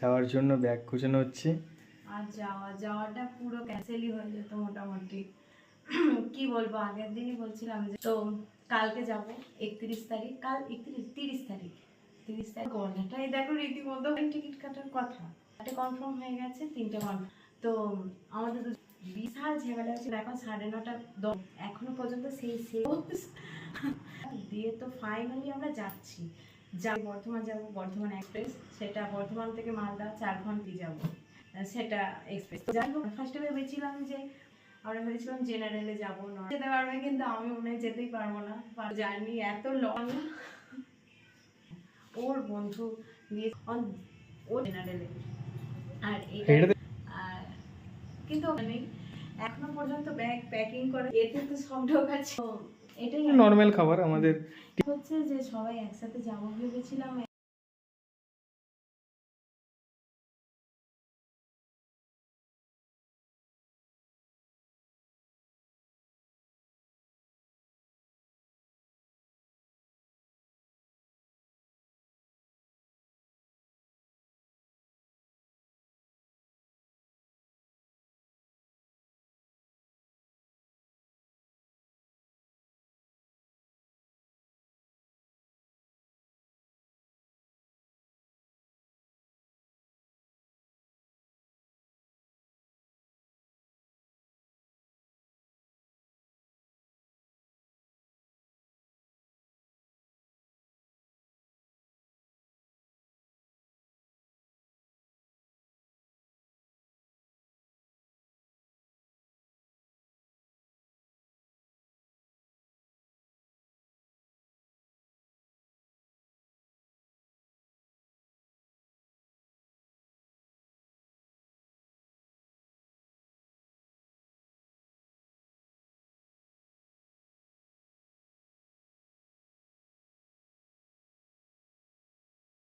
যাওয়ার জন্য ব্যাগ গোছানো হচ্ছে। আর যাওয়াটা পুরো ক্যান্সেলই হয়ে যেত মোটামুটি। কি বলবো, আগের দিনই বলছিলাম যে তো কালকে যাব 31 তারিখ, কাল 30 তারিখ গলাটাই দেখো রীতিমতো টিকিট কাটার কথা, একটা কনফার্ম হয়ে গেছে, 3টে কনফার্ম। তো আমাদের বিশাল ঝামেলা হচ্ছে, এখন 9:30 এখনো পর্যন্ত সেই দিয়ে তো ফাইনালি আমরা যাচ্ছি। বর্ধমান যাব, বর্ধমান এক্সপ্রেস, সেটা বর্ধমান থেকে মালদা 4 ঘন্টায় যাব, সেটা এক্সপ্রেস। যাই হোক, ফার্স্টে ভেবেছিলাম যে আমরা ভেবেছিলাম জেনারেলে যাবো, যেতে পারবে, কিন্তু আমি মনে হয় যেতেই পারবো না, জার্নি এত লং। ওর বন্ধু দিয়ে ও জেনারেলে, আর আর কিন্তু এখনো পর্যন্ত ব্যাগ প্যাকিং করে, এতে তো সব ঢোকাচ্ছে। এটাই নর্মাল খাবার আমাদের হচ্ছে যে সবাই একসাথে যাবো ভেবেছিলাম।